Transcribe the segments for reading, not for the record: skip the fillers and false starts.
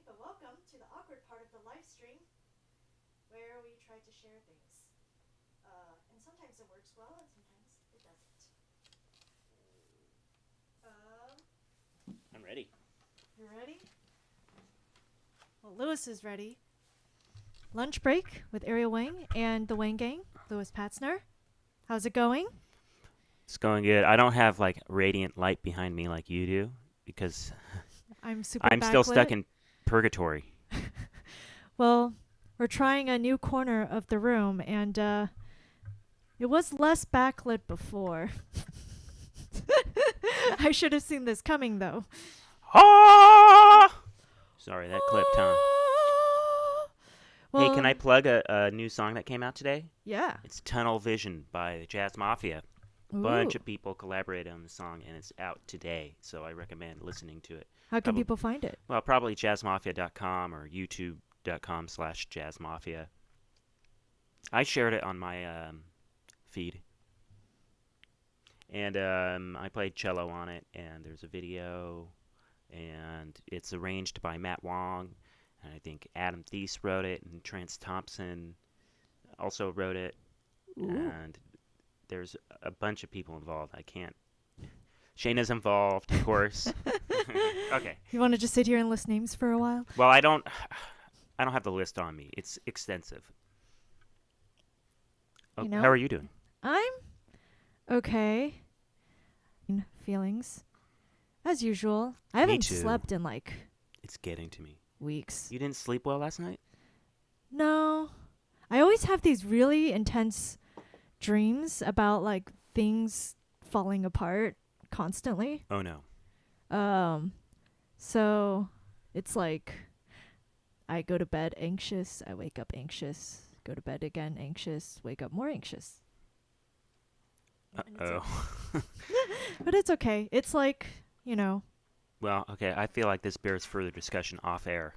but welcome to the awkward part of the live stream where we try to share things. And sometimes it works well and sometimes it doesn't. I'm ready. You're ready? Well, Lewis is ready. Lunch break with Ariel Wang and the Wang Gang, Lewis Patzner. How's it going? It's going good. I don't have like radiant light behind me like you do because I'm super I'm still stuck in purgatory. Well, we're trying a new corner of the room, and it was less backlit before. I should have seen this coming, though. Ah! Sorry, that clipped, huh? Well, Hey, can I plug a new song that came out today? Yeah. It's Tunnel Vision by Jazz Mafia. A bunch of people collaborated on the song, and it's out today, so I recommend listening to it. How can people find it? Well, probably jazzmafia.com or youtube.com/jazzmafia. I shared it on my feed. And I played cello on it, and there's a video, and it's arranged by Matt Wong, and I think Adam Thies wrote it, and Trance Thompson also wrote it, and there's a bunch of people involved. I can't. Shayna's involved, of course. Okay. You want to just sit here and list names for a while? Well, I don't have the list on me. It's extensive. Oh, how are you doing? I'm okay. Feelings, as usual. I haven't slept in It's getting to me. Weeks. You didn't sleep well last night? No. I always have these really intense dreams about like things falling apart constantly. Oh no. So it's like I go to bed anxious, I wake up anxious, go to bed again anxious, wake up more anxious. Uh-oh. But it's okay. It's like, Well, okay, I feel like this bears further discussion off air.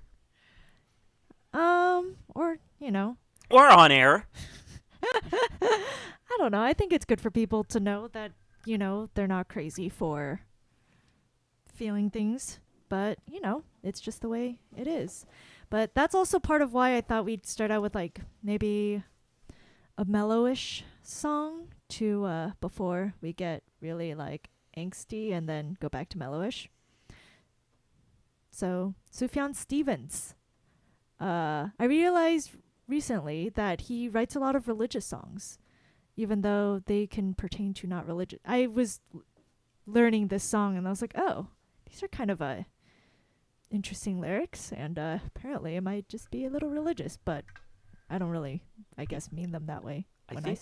Or, Or on air. I don't know. I think it's good for people to know that, they're not crazy for feeling things. But, it's just the way it is. But that's also part of why I thought we'd start out with, like, maybe a mellowish song to before we get really, like, angsty and then go back to mellowish. So, Sufjan Stevens. I realized recently that he writes a lot of religious songs, even though they can pertain to not religious. I was learning this song and I was like, oh, these are kind of interesting lyrics, and apparently it might just be a little religious, but I don't really, I guess, mean them that way. I think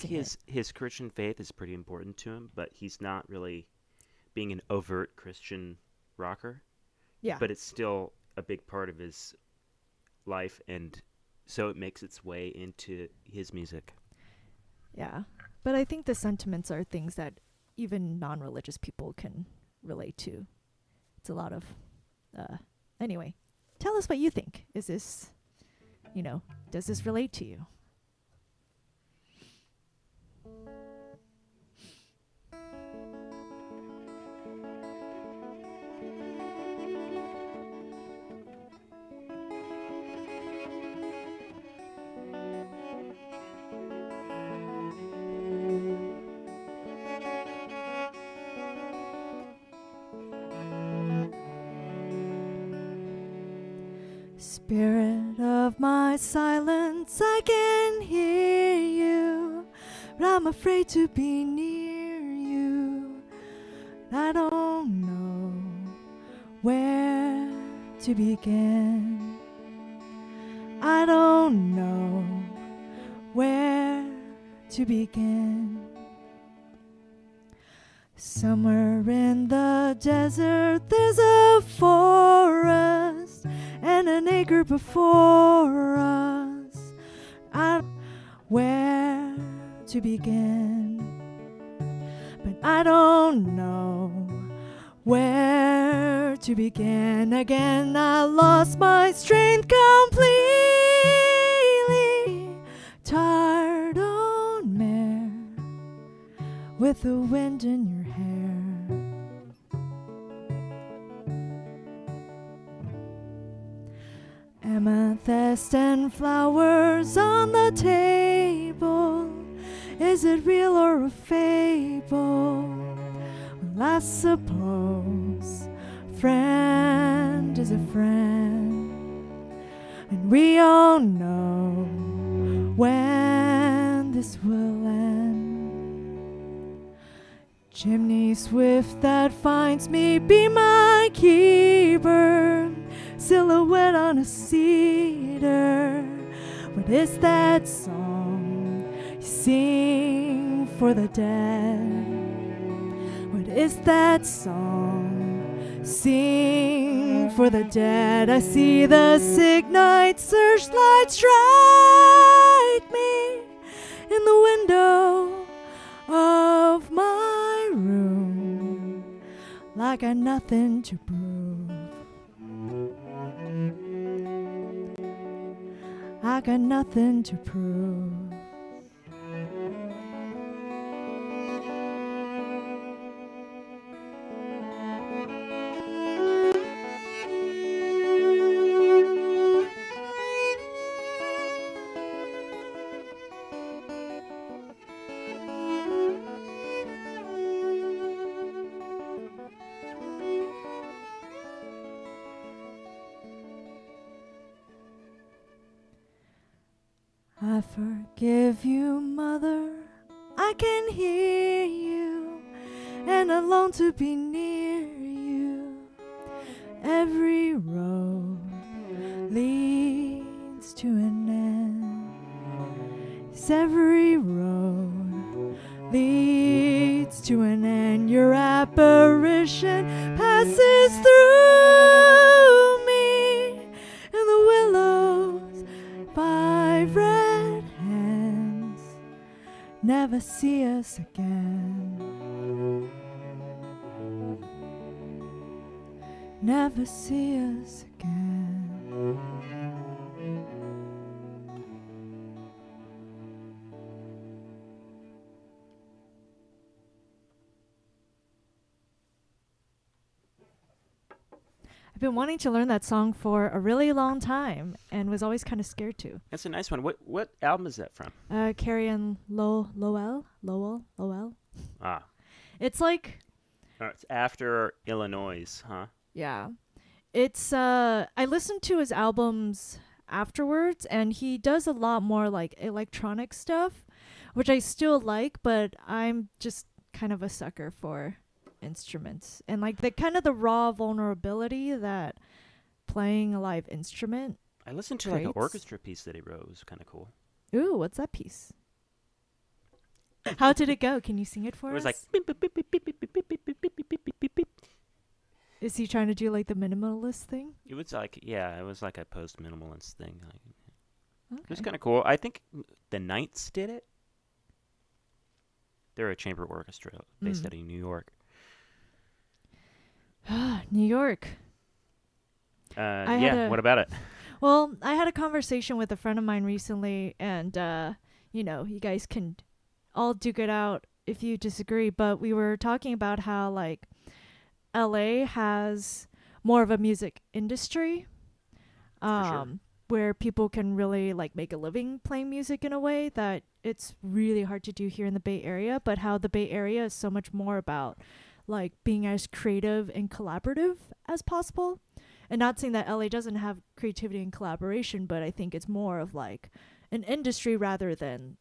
his Christian faith is pretty important to him, but he's not really being an overt Christian rocker. Yeah. But it's still a big part of his life, and so it makes its way into his music. Yeah. But I think the sentiments are things that even non-religious people can relate to. It's a lot of... Anyway, tell us what you think. Is this, does this relate to you? Spirit of my silence, I can hear you, but I'm afraid to be near you. I don't know where to begin. I don't know where to begin. Somewhere in the desert there's a forest and an acre before us. I don't know where to begin, but I don't know where to begin. Again, I lost my strength completely. Tired old mare with the wind in your hair. Amethyst and flowers on the table. Is it real or a fable? Well, I suppose friend is a friend, and we all know when this will end. Chimney swift that finds me be my keeper, silhouette on a cedar. What is that song you sing for the dead? What is that song sing for the dead? I see the sick night searchlight strike me in the window of my room, like I nothing to prove. I got nothing to prove. I forgive you, Mother, I can hear you, and I long to be near you. Every road leads to an end. Yes, every road leads to an end. Your apparition passes through me, and the willows, 5 red hands, never see us again. Never see us again. I've been wanting to learn that song for a really long time and was always kind of scared to. That's a nice one. What album is that from? Carrie and Lowell. Ah, It's like, it's after Illinois, huh? yeah. It's I listened to his albums afterwards, and he does a lot more like electronic stuff, which I still like, but I'm just kind of a sucker for instruments and like the kind of the raw vulnerability that playing a live instrument. I listened to like an Great. orchestra piece that he wrote. It was kind of cool. Ooh, what's that piece? How did it go? Can you sing it for It was us? like beep, beep, beep, beep, beep, beep, beep, beep, beep, beep, beep, beep, beep, beep, beep. Is he trying to do like the minimalist thing? It was like, yeah, it was like a post minimalist thing. Like, it was Okay. kind of cool. I think the Knights did it. They're a chamber orchestra based out of New York. New York. had Yeah, a- what about it? Well, I had a conversation with a friend of mine recently, and you guys can all duke it out if you disagree, but we were talking about how like LA has more of a music industry, sure. where people can really like make a living playing music in a way that it's really hard to do here in the Bay Area, but how the Bay Area is so much more about like being as creative and collaborative as possible. And not saying that LA doesn't have creativity and collaboration, but I think it's more of like an industry rather than,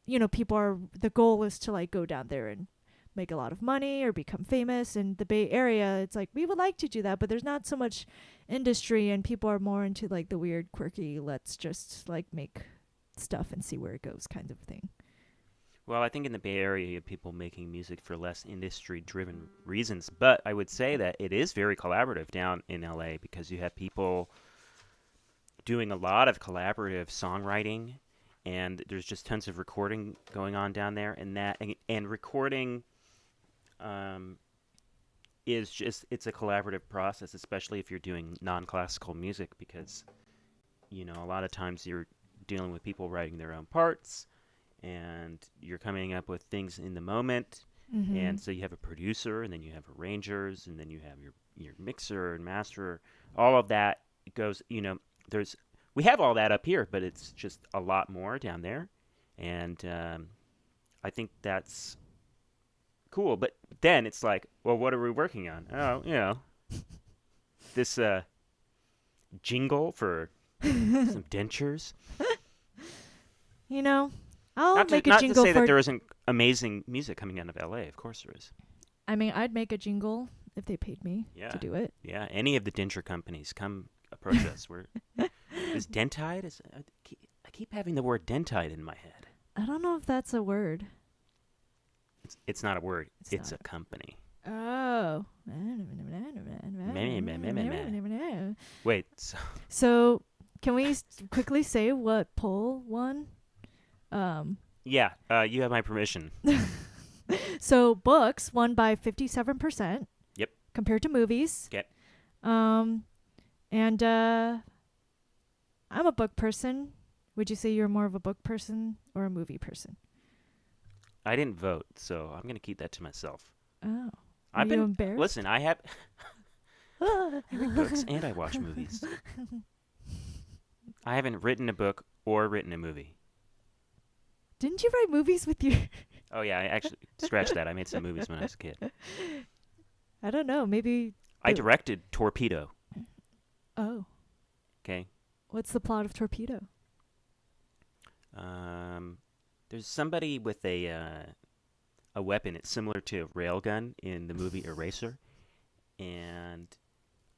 the goal is to like go down there and make a lot of money or become famous. In the Bay Area, it's like we would like to do that, but there's not so much industry, and people are more into like the weird, quirky, let's just like make stuff and see where it goes kind of thing. Well, I think in the Bay Area, you have people making music for less industry-driven reasons. But I would say that it is very collaborative down in LA because you have people doing a lot of collaborative songwriting, and there's just tons of recording going on down there. And recording is just, it's a collaborative process, especially if you're doing non-classical music because, a lot of times you're dealing with people writing their own parts, and you're coming up with things in the moment. Mm-hmm. And so you have a producer, and then you have arrangers, and then you have your mixer and master. All of that goes, there's we have all that up here, but it's just a lot more down there, and I think that's cool. But then it's like, well, what are we working on? Oh, this jingle for some dentures. You know, I'll Not make a to jingle say for. that there isn't amazing music coming out of LA. Of course there is. I mean, I'd make a jingle if they paid me to do it. Yeah, any of the denture companies come approach us. Is Dentide? I keep having the word Dentide in my head. I don't know if that's a word. It's not a word. It's not. A company. Oh. Wait. So can we quickly say what poll won? Yeah. You have my permission. So books won by 57%. Yep. Compared to movies. Okay. And I'm a book person. Would you say you're more of a book person or a movie person? I didn't vote, so I'm gonna keep that to myself. Oh. I've been been embarrassed. Listen, I have I read books and I watch movies. I haven't written a book or written a movie. Didn't you write movies with your... Oh, yeah, I actually scratched that. I made some movies when I was a kid. I don't know, maybe... I directed Torpedo. Oh. Okay. What's the plot of Torpedo? There's somebody with a weapon. It's similar to a railgun in the movie Eraser. And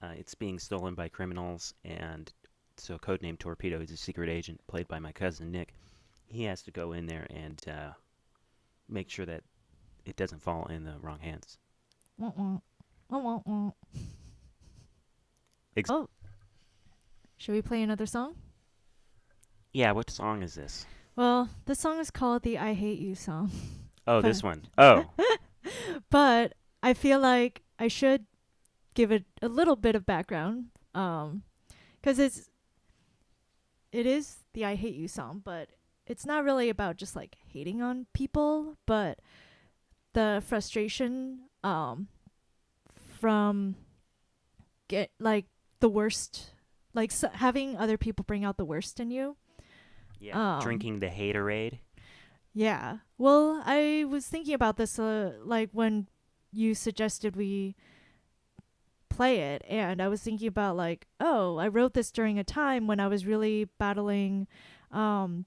it's being stolen by criminals. And so codename Torpedo is a secret agent played by my cousin Nick. He has to go in there and make sure that it doesn't fall in the wrong hands. Oh. Should we play another song? Yeah, what song is this? Well, this song is called the I Hate You song. Oh, this one. Oh. But I feel like I should give it a little bit of background. Because it is the I Hate You song, but it's not really about just like hating on people, but the frustration from get like the worst, like having other people bring out the worst in you. Yeah, drinking the haterade. Yeah. Well, I was thinking about this like when you suggested we play it, and I was thinking about like, oh, I wrote this during a time when I was really battling a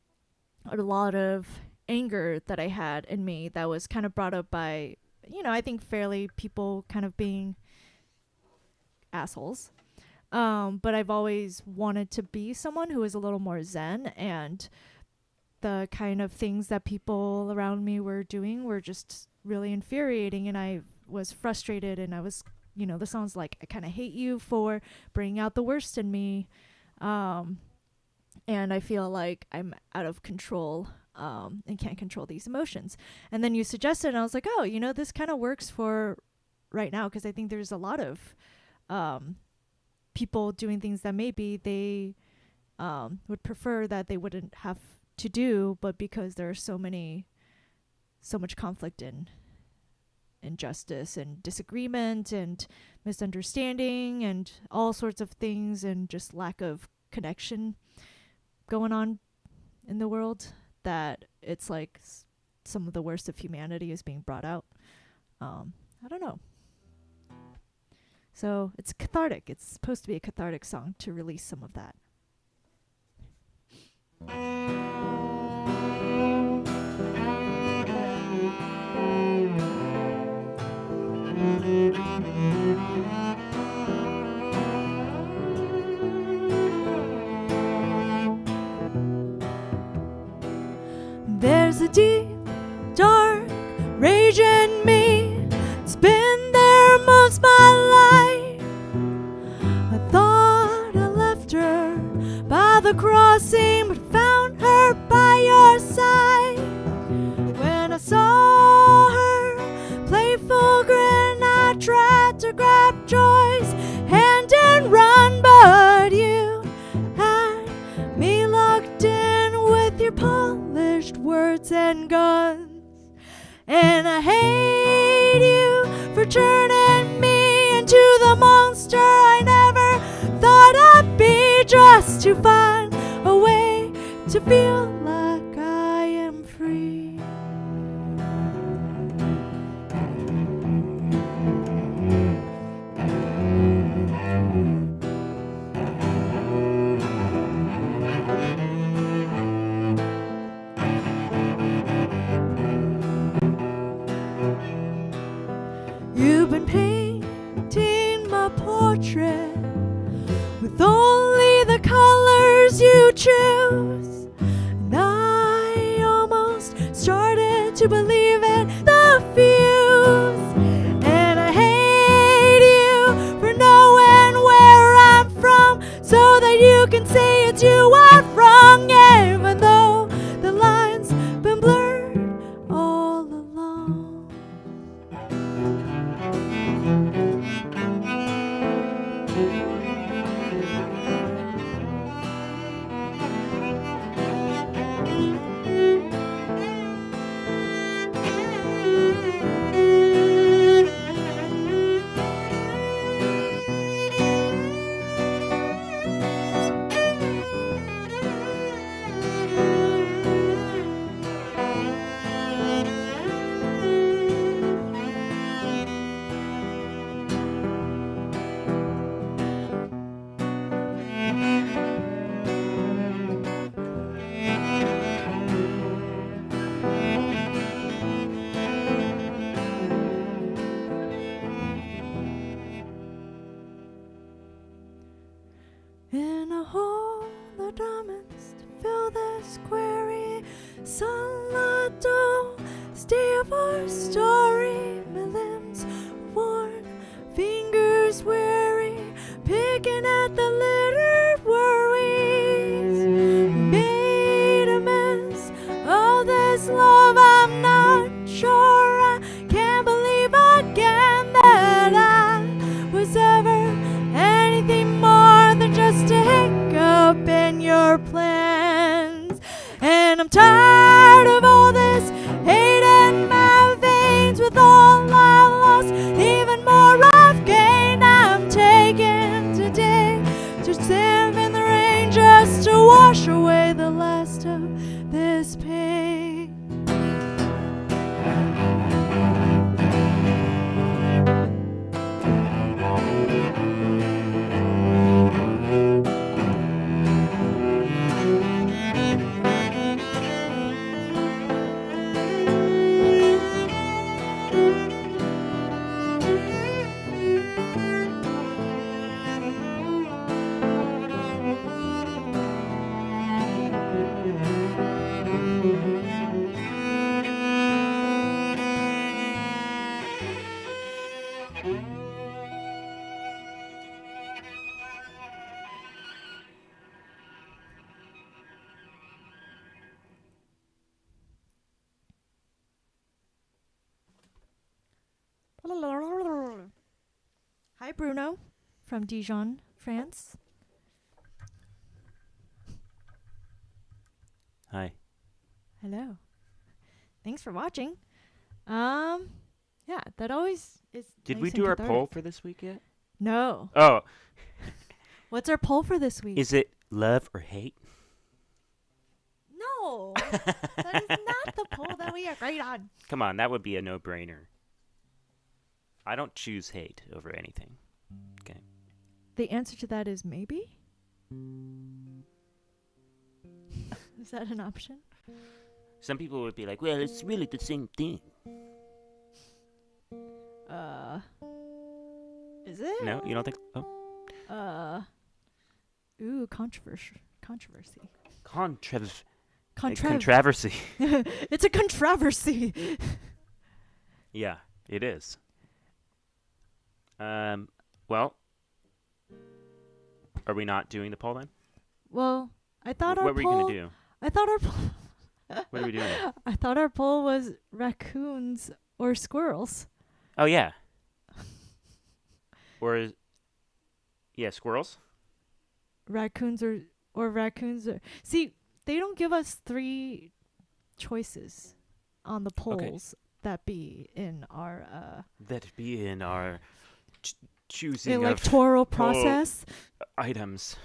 lot of anger that I had in me that was kind of brought up by, I think fairly people kind of being assholes. But I've always wanted to be someone who is a little more zen, and the kind of things that people around me were doing were just really infuriating, and I was frustrated, and I was, the song's like, I kind of hate you for bringing out the worst in me. And I feel like I'm out of control and can't control these emotions. And then you suggested, and I was like, oh, this kind of works for right now, because I think there's a lot of people doing things that maybe they would prefer that they wouldn't have to do, but because there's so much conflict and injustice and disagreement and misunderstanding and all sorts of things and just lack of connection going on in the world, that it's like some of the worst of humanity is being brought out. I don't know. So it's cathartic. It's supposed to be a cathartic song to release some of that. There's a deep, dark rage in me. It's been there most my life. I thought I left her by the crossing, but found her by your side. When I saw her playful grin, I tried to grab Joy's hand and run, but you had me locked in with your polished words and guns. And I hate you for turning me into the monster I never thought I'd be, just to find feel like I am free. You've been painting my portrait with only the colors you choose, and I almost started to believe it, the fuse. And I hate you for knowing where I'm from, so that you can say it's you are wrong, even though the line's been blurred all along. In a hole, the diamonds to fill this query. Sunlight don't stay for story. My limbs worn, fingers weary, picking at the littered worries. Made a mess of this love. I'm not sure. I can't believe again that I was ever anything more than just a hiccup in your plans. And I'm tired of all this hate in my veins. With all I lost, even more I've gained. I'm taking today to stand in the rain, just to wash away the last of this pain. Hi, Bruno from Dijon, France. Hi. Hello. Thanks for watching. Yeah, that always is. Did nice we and do our cathartic. poll for this week yet? No. Oh, What's our poll for this week? is it love or hate? No. That is not the poll that we agreed on. Come on, that would be a no-brainer. I don't choose hate over anything. Okay. The answer to that is maybe? Is that an option? Some people would be like, well, it's really the same thing. Is it? No, you don't think? Oh. Ooh, controversy. Controversy. Controversy. It's a controversy. Yeah, it is. Well, are we not doing the poll then? Well, I thought our What were you poll. gonna do? I thought our poll. What are we doing? I thought our poll was raccoons or squirrels. Oh yeah. Yeah, squirrels. Raccoons or raccoons or. See, they don't give us 3 choices on the polls that be in our That be in our choosing electoral of poll process. items.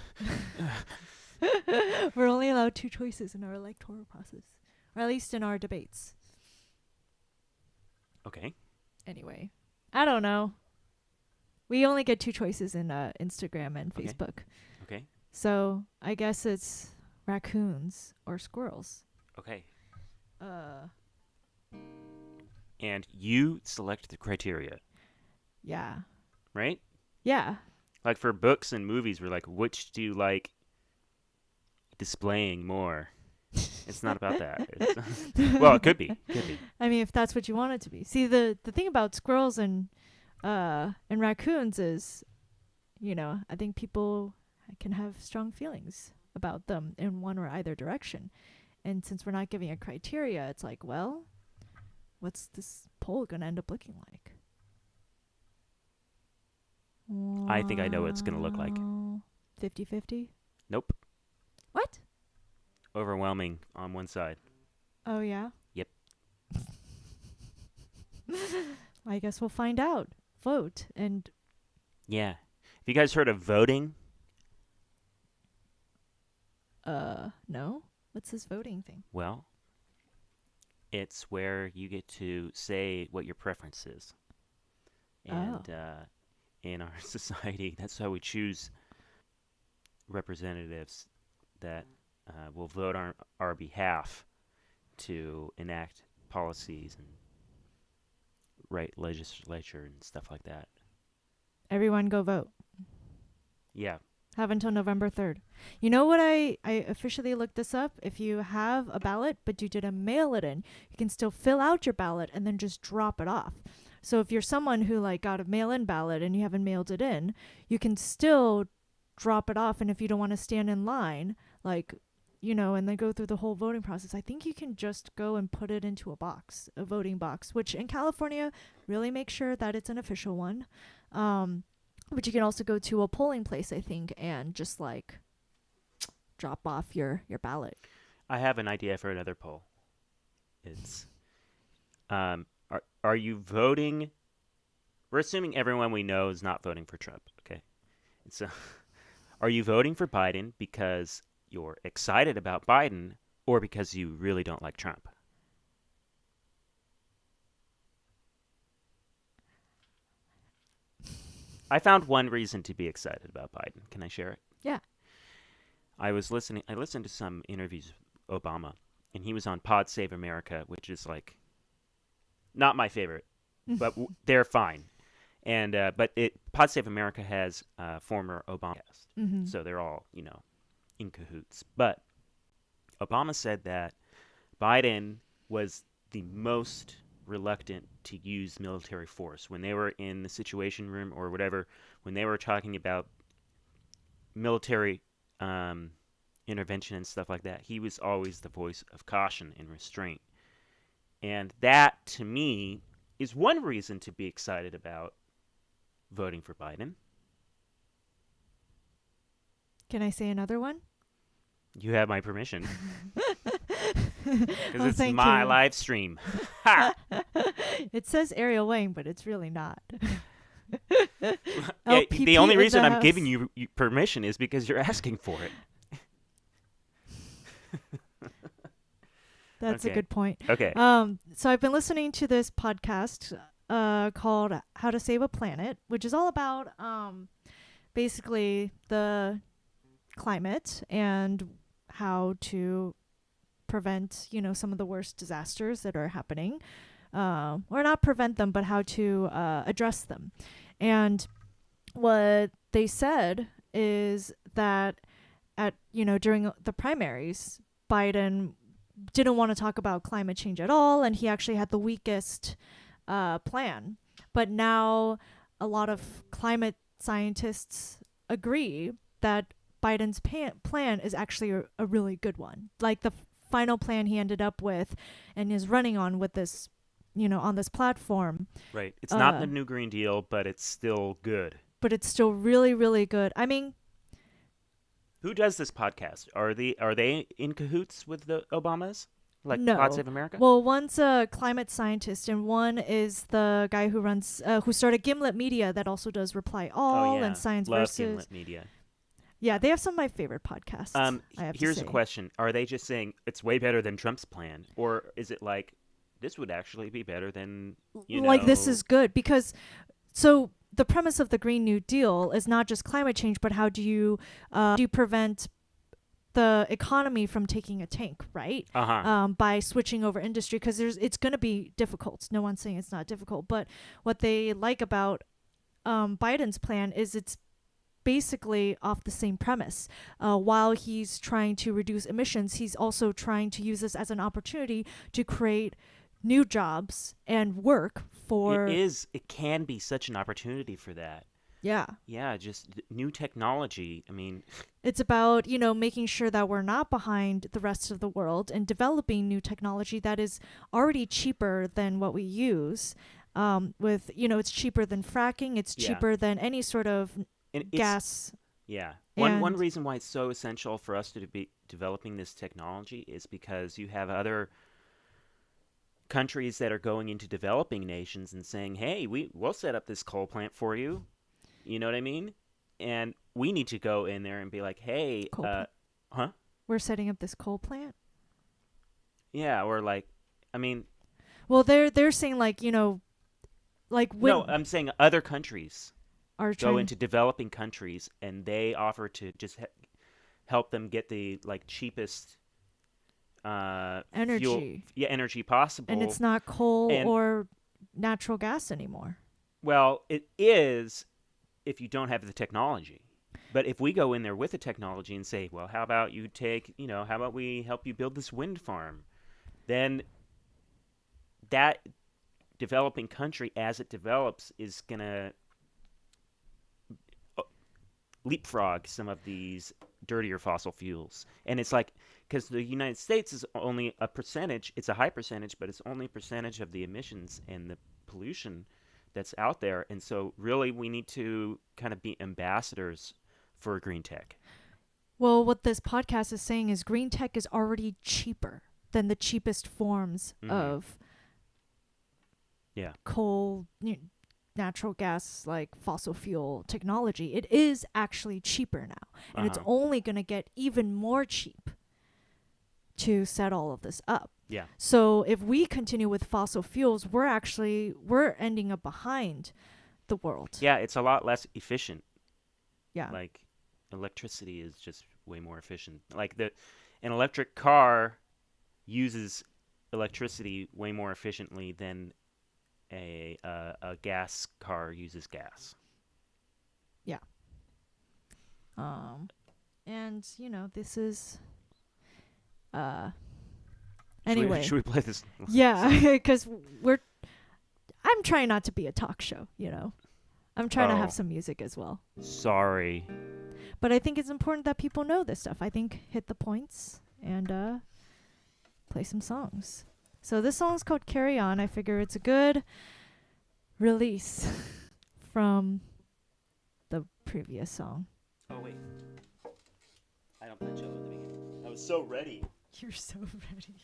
We're only allowed 2 choices in our electoral process, or at least in our debates. Okay. Anyway, I don't know. We only get 2 choices in Instagram and Okay. Facebook. Okay. So I guess it's raccoons or squirrels. Okay. Uh, And you select the criteria, yeah. right? Yeah. Like for books and movies, we're like, which do you like displaying more? It's not about that. Well, it could be. Could be. I mean, if that's what you want it to be. See, the thing about squirrels and raccoons is, I think people can have strong feelings about them in one or either direction. And since we're not giving a criteria, it's like, well, what's this poll going to end up looking like? I think I know what it's going to look like. 50-50? Nope. What? Overwhelming on one side. Oh, yeah? Yep. I guess we'll find out. Vote. And Yeah. Have you guys heard of voting? no? What's this voting thing? Well, it's where you get to say what your preference is. And in our society, that's how we choose representatives that will vote on our behalf to enact policies and write legislature and stuff like that. Everyone go vote. Yeah. Have until November 3rd. You know what? I officially looked this up. If you have a ballot, but you didn't mail it in, you can still fill out your ballot and then just drop it off. So if you're someone who got a mail-in ballot and you haven't mailed it in, you can still drop it off. And if you don't want to stand in line, and then go through the whole voting process, I think you can just go and put it into a box, a voting box, which in California, really make sure that it's an official one. But you can also go to a polling place, I think, and just drop off your ballot. I have an idea for another poll. It's, are you voting? We're assuming everyone we know is not voting for Trump, okay? So, are you voting for Biden because you're excited about Biden or because you really don't like Trump? I found one reason to be excited about Biden. Can I share it? Yeah. I listened to some interviews with Obama, and he was on Pod Save America, which is not my favorite, but they're fine. And Pod Save America has former Obama guests, so they're all in cahoots. But Obama said that Biden was the most reluctant to use military force when they were in the Situation Room or whatever, when they were talking about military intervention and stuff like that. He was always the voice of caution and restraint. And that, to me, is one reason to be excited about voting for Biden. Can I say another one? You have my permission. Because it's my live stream. Ha! It says Ariel Wang, but it's really not. Yeah, the only reason I'm giving you permission is because you're asking for it. That's a good point. Okay. So I've been listening to this podcast called How to Save a Planet, which is all about basically the climate and how to prevent, some of the worst disasters that are happening. Or not prevent them, but how to address them. And what they said is that during the primaries, Biden didn't want to talk about climate change at all, and he actually had the weakest plan. But now a lot of climate scientists agree that Biden's plan is actually a really good one. Like the final plan he ended up with and is running on with this, on this platform. Right. It's not the new Green Deal, but it's still good. But it's still really, really good. I mean, who does this podcast? Are they in cahoots with the Obamas? Like no. Pod Save America? Well, one's a climate scientist, and one is the guy who runs, who started Gimlet Media that also does Reply All and Science Love Versus. Gimlet Media. Yeah, they have some of my favorite podcasts. I have Here's to a say. question: are they just saying it's way better than Trump's plan, or is it like this would actually be better than Like this is good because so the premise of the Green New Deal is not just climate change, but how do you prevent the economy from taking a tank, right? Uh-huh. By switching over industry, because it's going to be difficult. No one's saying it's not difficult, but what they like about Biden's plan is it's basically off the same premise. While he's trying to reduce emissions, he's also trying to use this as an opportunity to create new jobs and work for. It can be such an opportunity for that. Yeah. Yeah, just new technology. I mean, It's about, making sure that we're not behind the rest of the world and developing new technology that is already cheaper than what we use. It's cheaper than fracking. It's yeah. cheaper than any sort of And it's gas. yeah. One And reason why it's so essential for us to be developing this technology is because you have other countries that are going into developing nations and saying, "Hey, we'll set up this coal plant for you." You know what I mean? And we need to go in there and be like, "Hey, coal plant. huh? We're setting up this coal plant. Yeah," or like, I mean, Well, they're saying like like no, when I'm saying other countries are go trying into developing countries and they offer to just help them get the like cheapest fuel, energy, energy possible. and it's not coal And or natural gas anymore. well, it is if you don't have the technology. But if we go in there with the technology and say, well, how about you take, how about we help you build this wind farm? Then that developing country, as it develops, is going to leapfrog some of these dirtier fossil fuels. And it's like, because the United States is only a percentage, it's a high percentage, but it's only a percentage of the emissions and the pollution that's out there. And so really we need to kind of be ambassadors for green tech. Well, what this podcast is saying is green tech is already cheaper than the cheapest forms of coal, natural gas, like fossil fuel technology. It is actually cheaper now. And it's only going to get even more cheap to set all of this up. Yeah. So if we continue with fossil fuels, we're ending up behind the world. Yeah, it's a lot less efficient. Yeah. Like electricity is just way more efficient. Like an electric car uses electricity way more efficiently than a gas car uses gas. Yeah. And this is anyway. Should we play this? Yeah, because I'm trying not to be a talk show, I'm trying to have some music as well. Sorry. But I think it's important that people know this stuff. I think hit the points and play some songs. So this song's called Carry On. I figure it's a good release from the previous song. Oh, wait. I don't play cello at the beginning. I was so ready. You're so ready.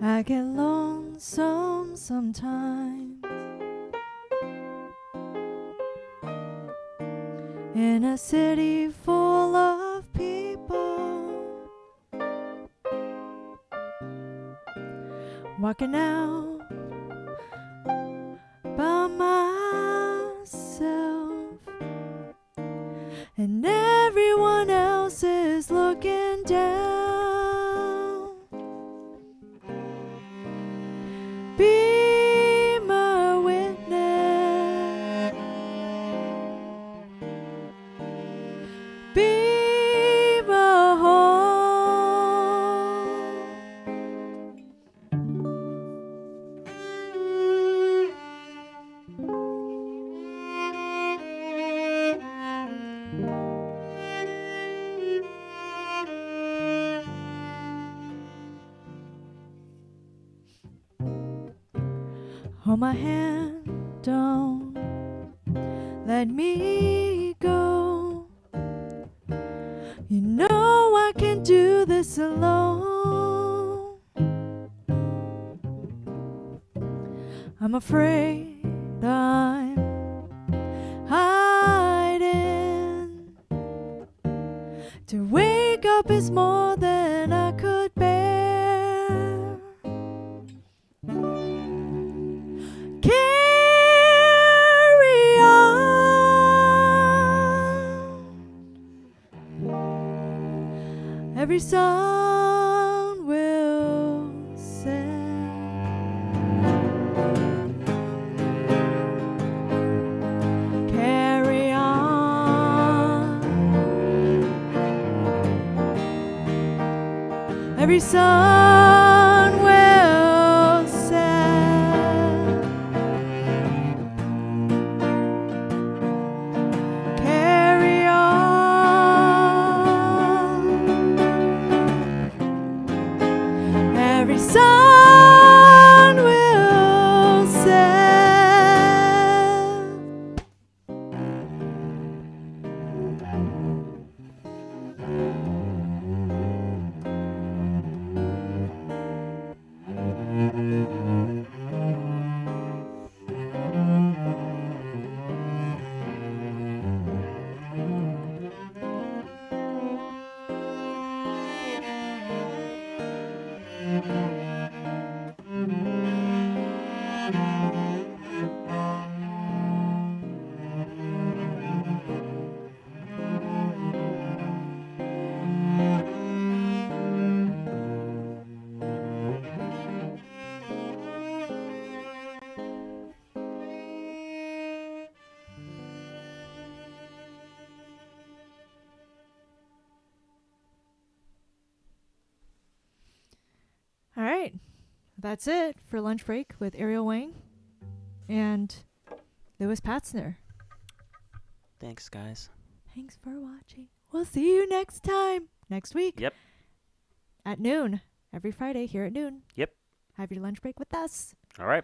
I get lonesome sometimes in a city full of people, walking out by myself, and everyone else is looking down. Be my witness. Be my home. Hold my hand, don't let me go. You know I can't do this alone. I'm afraid I'm hiding. To wake up is more than I could bear. Carry on. Every sun will set. Carry on. Every sun will set. Carry on. Every sun will set. All right. That's it for lunch break with Ariel Wang and Louis Patzner. Thanks, guys. Thanks for watching. We'll see you next time. Next week. Yep. At noon. Every Friday here at noon. Yep. Have your lunch break with us. All right.